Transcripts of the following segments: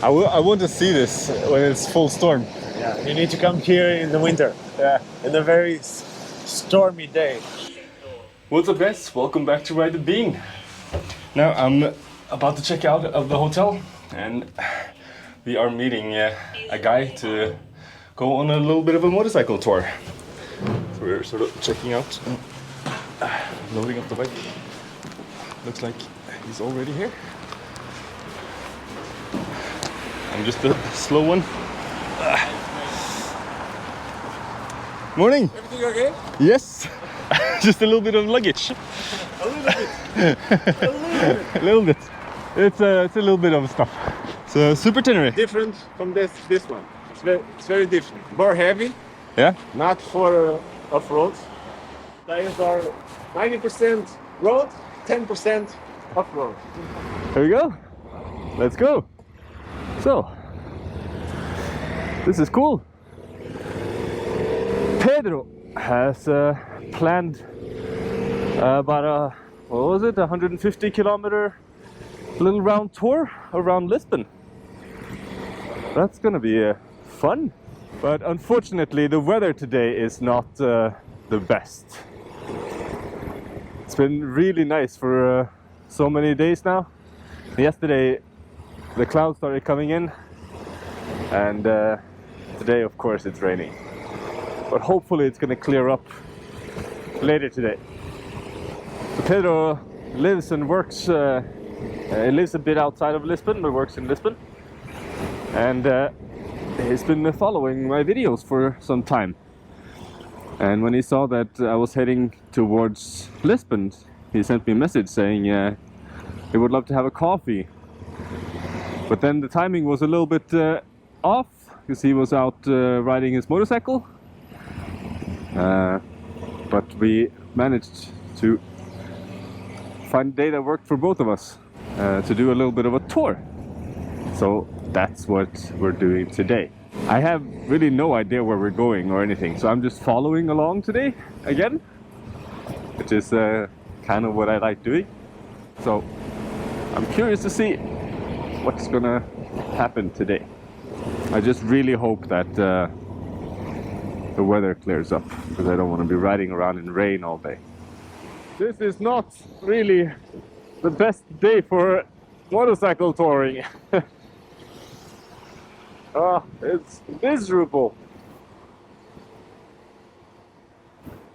I want to see this when it's full storm. Yeah, you need to come here in the winter. Yeah. In a very stormy day. What's up, guys? Welcome back to Ride the Bean. Now I'm about to check out of the hotel, and we are meeting a guy to go on a little bit of a motorcycle tour. So we're sort of checking out, loading up the bike. Looks like he's already here. I'm just a slow one. Morning. Everything okay? Yes. Just a little bit of luggage. A little bit. A little bit. A little bit. It's a little bit of stuff. So super itinerary. Different from this one. It's very different. More heavy. Yeah. Not for off-road. Tires are 90% road, 10% off-road. Here we go. Let's go. So this is cool. Pedro has planned about a, what was it, 150 kilometer little round tour around Lisbon. That's gonna be fun, but unfortunately the weather today is not the best. It's been really nice for so many days now. Yesterday the clouds started coming in, and today of course it's raining, but hopefully it's gonna clear up later today. So Pedro lives and works, he lives a bit outside of Lisbon, but works in Lisbon. And he's been following my videos for some time. And when he saw that I was heading towards Lisbon, he sent me a message saying he would love to have a coffee. But then the timing was a little bit off, because he was out riding his motorcycle. But we managed to find a day that worked for both of us to do a little bit of a tour. So that's what we're doing today. I have really no idea where we're going or anything, so I'm just following along today again, which is kind of what I like doing. So I'm curious to see what's gonna happen today. I just really hope that the weather clears up, because I don't want to be riding around in rain all day. This is not really the best day for motorcycle touring. Oh, it's miserable.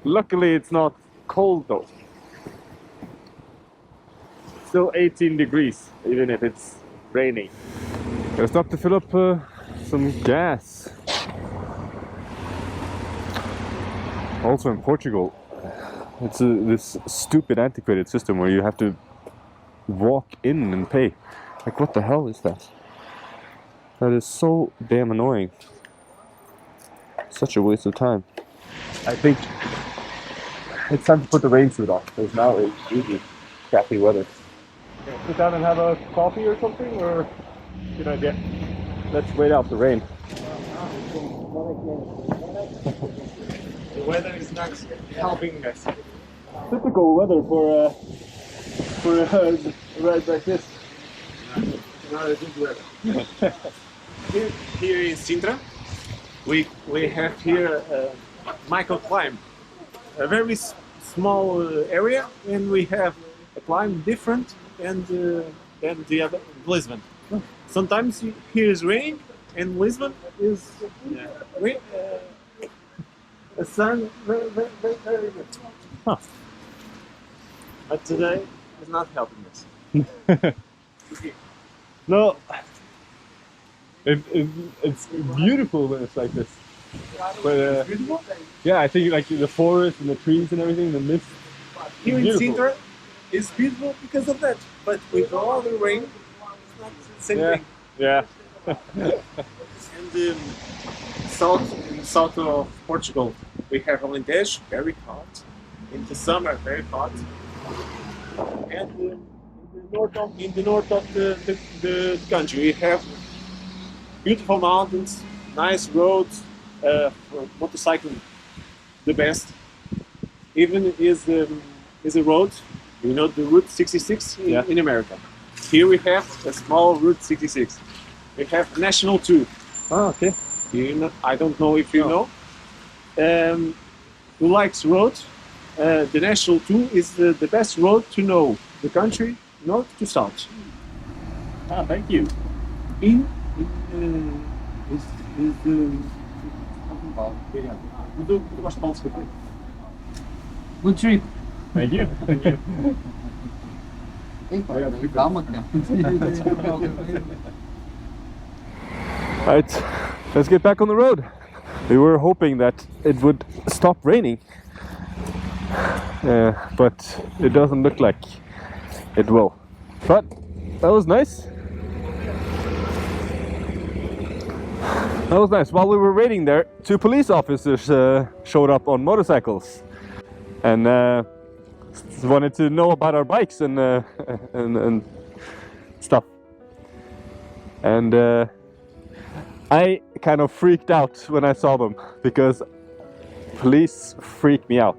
Luckily it's not cold though. Still 18 degrees, even if it's raining. Gotta stop to fill up some gas. Also in Portugal, it's this stupid antiquated system where you have to walk in and pay. Like, what the hell is that? That is so damn annoying. Such a waste of time. I think it's time to put the rain suit on, because now it's really crappy weather. Okay, sit down and have a coffee or something, or good idea? Let's wait out the rain. The weather is not helping us. Typical weather for a ride like this. Not a good weather. Here in Sintra, we have here micro climb, a very small area, and we have a climb different than the other Lisbon. Sometimes here is rain, and Lisbon is rain, the sun very good. Huh. But today is not helping us. No, it's beautiful when it's like this. But yeah, I think like the forest and the trees and everything, the mist. Here in Sintra, it's beautiful because of that. But with all the rain, it's not the same thing. Yeah. And south of Portugal, we have Alentejo, very hot. In the summer, very hot. And in the north of the country, we have beautiful mountains, nice roads for motorcycling, the best. Even is a road, the Route 66 in America. Here we have a small Route 66. We have National 2. Oh, okay. I don't know if you know. Who likes road? The National 2 is the best road to know the country north to south. Ah, thank you. Good trip. Thank you. Thank you. Calma, cara. Alright, let's get back on the road. We were hoping that it would stop raining, but it doesn't look like it will. But that was nice. That was nice. While we were waiting there, 2 police officers showed up on motorcycles and wanted to know about our bikes and stuff. And I kind of freaked out when I saw them because police freak me out.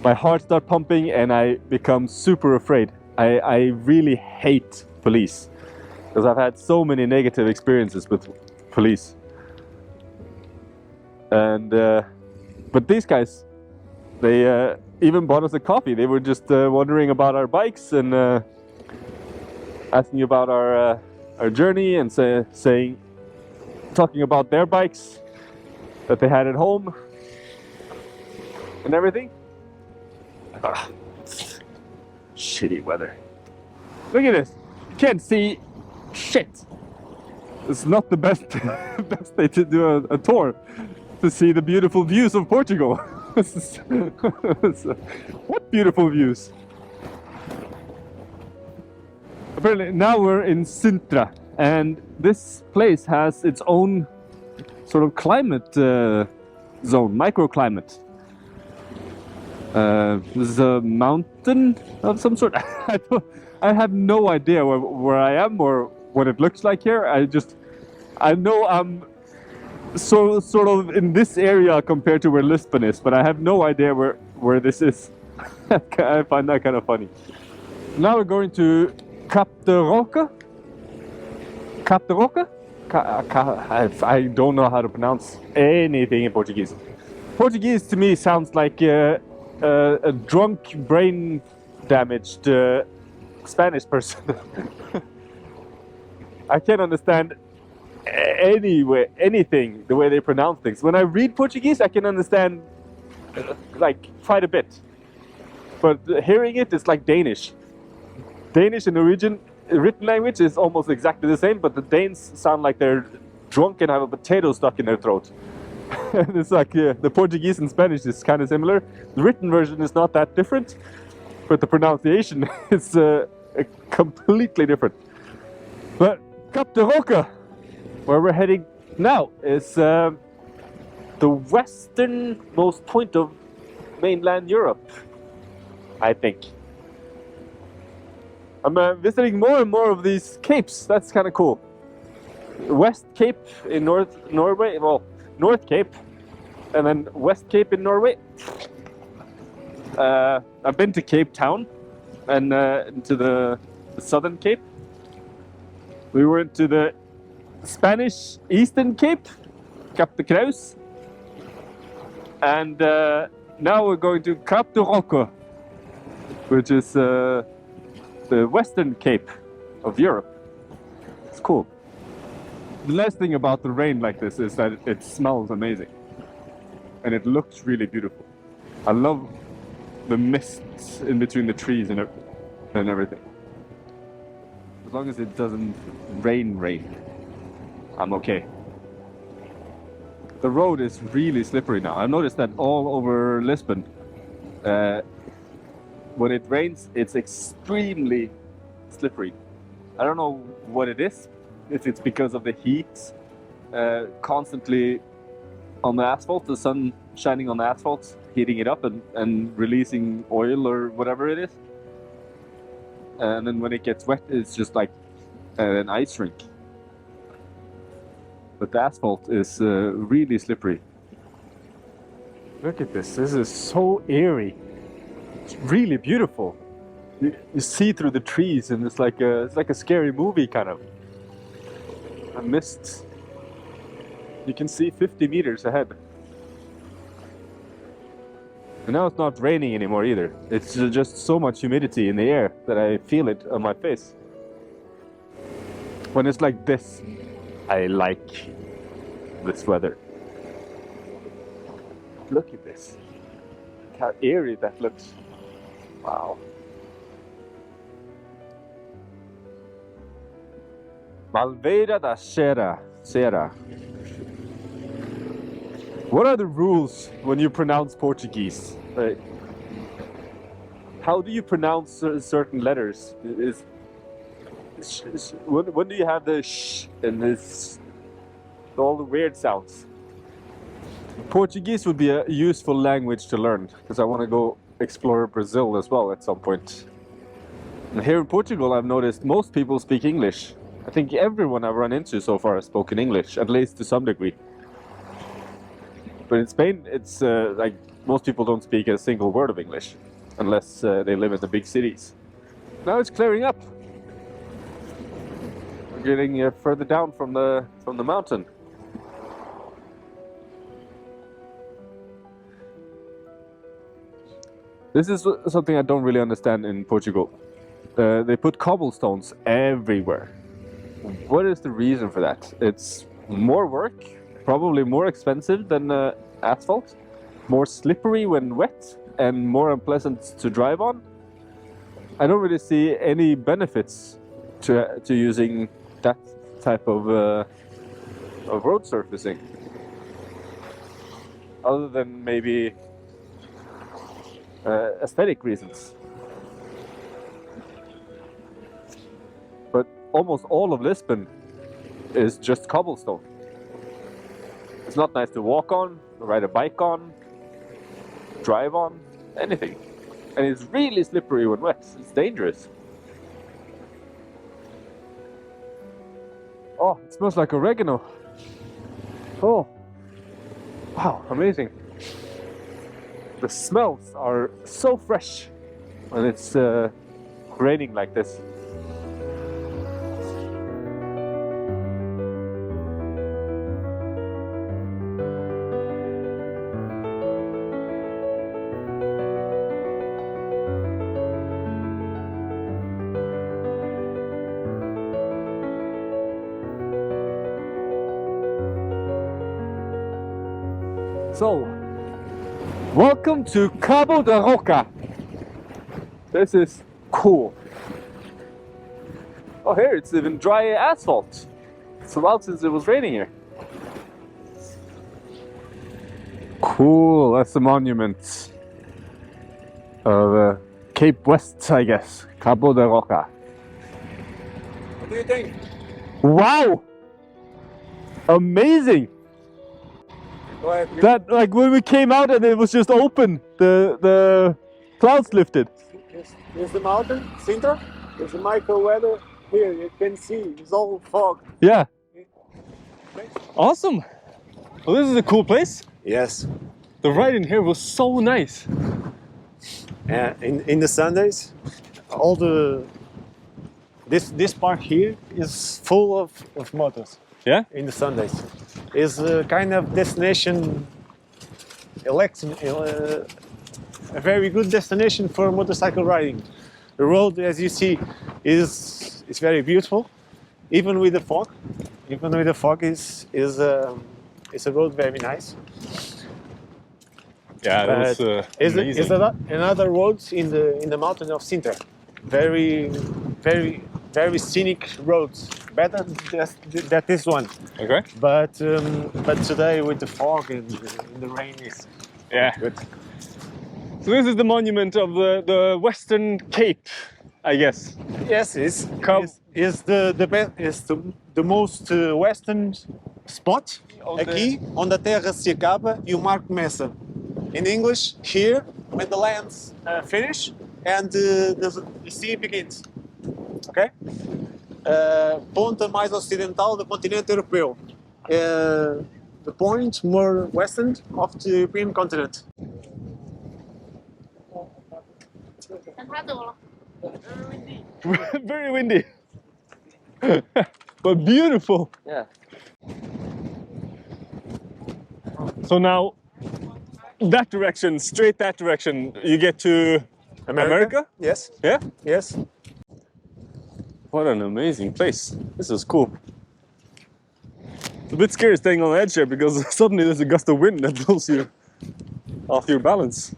My heart starts pumping and I become super afraid. I really hate police because I've had so many negative experiences with police. And but these guys, they even bought us a coffee. They were just wondering about our bikes and asking about our journey and talking about their bikes that they had at home and everything. Shitty weather. Look at this. You can't see shit. It's not the best best day to do a tour, to see the beautiful views of Portugal. What beautiful views. Apparently now we're in Sintra, and this place has its own sort of climate zone, microclimate. This is a mountain of some sort. I have no idea where I am or what it looks like here. I know I'm sort of in this area compared to where Lisbon is, but I have no idea where this is. I find that kind of funny. Now we're going to Cabo de Roca. Cabo de Roca? I don't know how to pronounce anything in Portuguese. Portuguese to me sounds like a drunk, brain damaged Spanish person. I can't understand anything the way they pronounce things. When I read Portuguese, I can understand like quite a bit, but hearing it is like Danish. Danish and Norwegian written language is almost exactly the same, but the Danes sound like they're drunk and have a potato stuck in their throat. It's like the Portuguese and Spanish is kind of similar. The written version is not that different, but the pronunciation is completely different. But Cabo de Roca, where we're heading now, is the westernmost point of mainland Europe, I think. I'm visiting more and more of these capes. That's kind of cool. West Cape in North Norway, well, North Cape, and then West Cape in Norway. I've been to Cape Town and into the Southern Cape. We went to the Spanish Eastern Cape, Cap de Creus, and now we're going to Cabo de Roca, which is the Western Cape of Europe. It's cool. The last thing about the rain like this is that it smells amazing, and it looks really beautiful. I love the mists in between the trees and everything. As long as it doesn't rain, I'm okay. The road is really slippery now. I've noticed that all over Lisbon. When it rains, it's extremely slippery. I don't know what it is. If it's because of the heat constantly on the asphalt, the sun shining on the asphalt, heating it up and releasing oil or whatever it is. And then when it gets wet, it's just like an ice rink. But the asphalt is really slippery. Look at this. This is so eerie. It's really beautiful. You see through the trees, and it's like a scary movie kind of. a mist. You can see 50 meters ahead. And now it's not raining anymore either. It's just so much humidity in the air that I feel it on my face. When it's like this, I like this weather. Look at this. Look how eerie that looks. Wow. Malveira da Serra. What are the rules when you pronounce Portuguese? How do you pronounce certain letters? When do you have the sh and this, all the weird sounds? Portuguese would be a useful language to learn because I want to go explore Brazil as well at some point. And here in Portugal, I've noticed most people speak English. I think everyone I've run into so far has spoken English, at least to some degree. But in Spain, it's like most people don't speak a single word of English unless they live in the big cities. Now it's clearing up. We're getting further down from the mountain. This is something I don't really understand in Portugal. They put cobblestones everywhere. What is the reason for that? It's more work. Probably more expensive than asphalt, more slippery when wet, and more unpleasant to drive on. I don't really see any benefits to using that type of road surfacing, other than maybe aesthetic reasons. But almost all of Lisbon is just cobblestone. It's not nice to walk on, ride a bike on, drive on, anything. And it's really slippery when wet. It's dangerous. Oh, it smells like oregano. Oh, wow, amazing. The smells are so fresh when it's raining like this. So, welcome to Cabo de Roca. This is cool. Oh, here it's even dry asphalt. It's a while since it was raining here. Cool, that's the monument of Cape West, I guess. Cabo de Roca. What do you think? Wow! Amazing! That, like, when we came out and it was just open, the clouds lifted. Here's the mountain, Sintra. There's the micro weather. Here you can see it's all fog. Yeah. Awesome. Well, this is a cool place. Yes. The ride in here was so nice. In the Sundays, all this park here is full of motors. Yeah. In the Sundays, is a kind of destination, a very good destination for motorcycle riding. The road, as you see, is very beautiful, even with the fog. Even with the fog, is a road very nice. Yeah, that was amazing. Is another road in the mountain of Sintra. Very scenic roads. Better than this one. Okay. But today with the fog and the rain is good. So this is the monument of the Western Cape, I guess. Yes, is the most western spot aqui onde a terra se acaba e o mar começa. In English, here when the lands finish and the sea begins. Okay? Ponta mais ocidental do continente europeu. The point more western of the European continent. Very windy. but beautiful. Yeah. So now, that direction, straight that direction, you get to America? Yes. Yeah? Yes. What an amazing place. This is cool. It's a bit scary staying on the edge here because suddenly there's a gust of wind that blows you off your balance.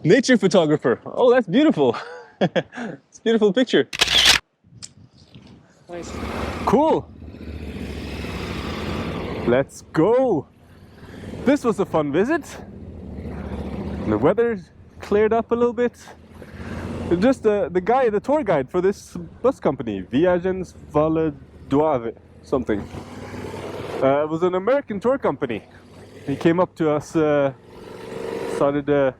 Nature photographer. Oh, that's beautiful. It's a beautiful picture. Nice. Cool. Let's go. This was a fun visit. The weather cleared up a little bit. Just the tour guide for this bus company, Viagens Vale d'Oave, something. It was an American tour company. He came up to us, started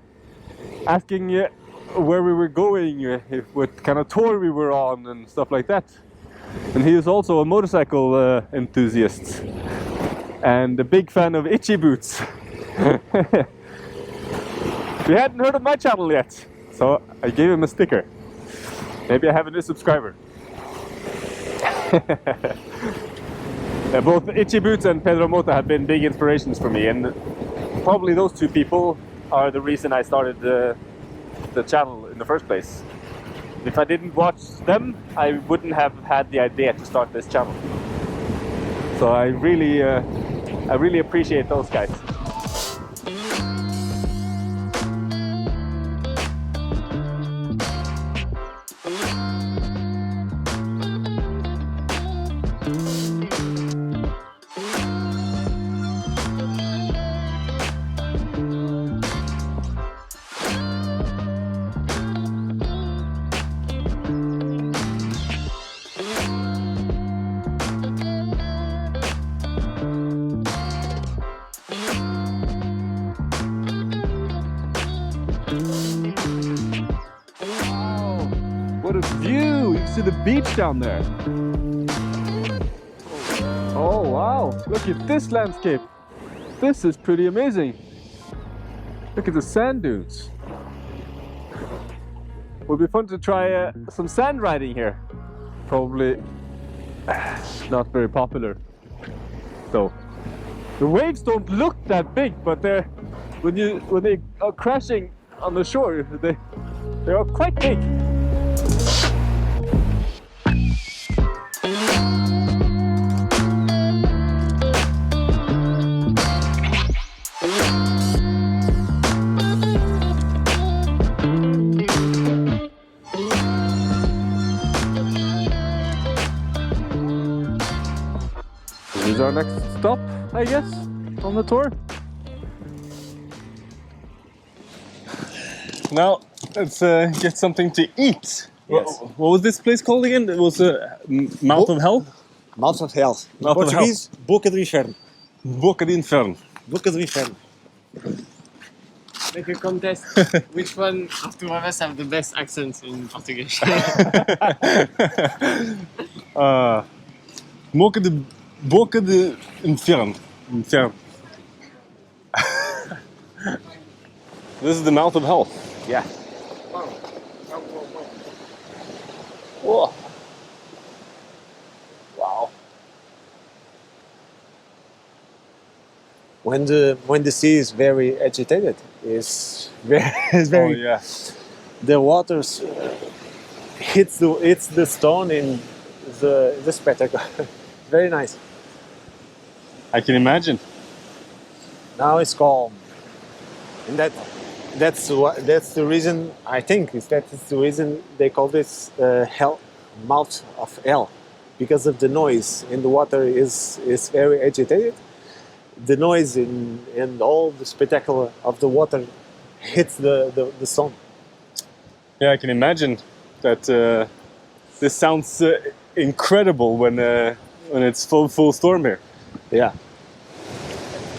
asking where we were going, what kind of tour we were on, and stuff like that. And he is also a motorcycle enthusiast and a big fan of itchy boots. He hadn't heard of my channel yet, so I gave him a sticker. Maybe I have a new subscriber. Both Itchy Boots and Pedro Mota have been big inspirations for me, and probably those two people are the reason I started the channel in the first place. If I didn't watch them, I wouldn't have had the idea to start this channel. So I really appreciate those guys. What a view! You can see the beach down there. Oh wow! Look at this landscape. This is pretty amazing. Look at the sand dunes. Would be fun to try some sand riding here. Probably not very popular. So the waves don't look that big, but they're when they are crashing on the shore, they are quite big. This is our next stop, I guess, on the tour. Now, let's get something to eat. Yes. What was this place called again? It was Mouth of Hell? Mouth of Hell. Mouth of Portuguese, Boca do Inferno. Boca de Inferno. Boca do Inferno. Make a contest. Which one of two of us have the best accent in Portuguese? Boca de Inferno. Inferno. This is the Mouth of Hell. Yeah. Whoa. Wow. When the sea is very agitated, it's very. Oh yeah. The water hits the stone in the spectacle. Very nice. I can imagine. Now it's calm, and that's the reason I think is the reason they call this hell, mouth of hell, because of the noise, and the water is very agitated. The noise and all the spectacle of the water hits the stone. Yeah, I can imagine that this sounds incredible when it's full storm here. Yeah.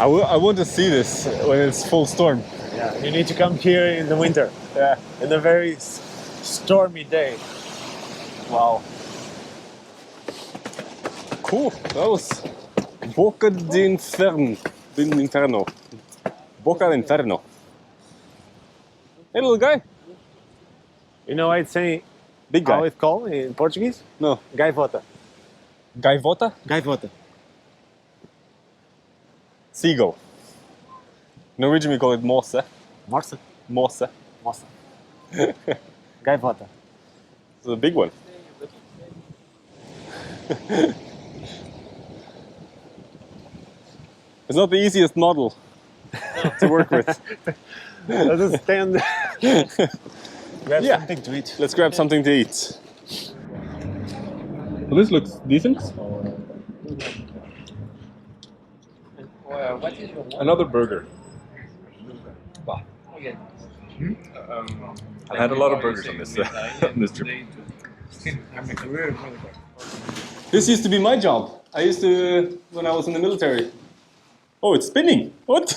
I want to see this when it's full storm. Yeah, you need to come here in the winter. Yeah. In a very stormy day. Wow. Cool. That was Boca de Inferno. Boca de Inferno. Hey, little guy. You know, I'd say Big guy. How it's called in Portuguese? No. Gaivota. Gaivota? Gaivota. Seagull. Norwegian we call it morse. Morsa. Morse. Morsa. Gaivota. It's a big one. It's not the easiest model to work with. Doesn't stand. Grab Yeah. something to eat. Let's grab something to eat. Well, this looks decent. What is your Another burger. Okay. I've had a lot of burgers on this, on this trip. This used to be my job. I used to, when I was in the military. Oh, it's spinning. What?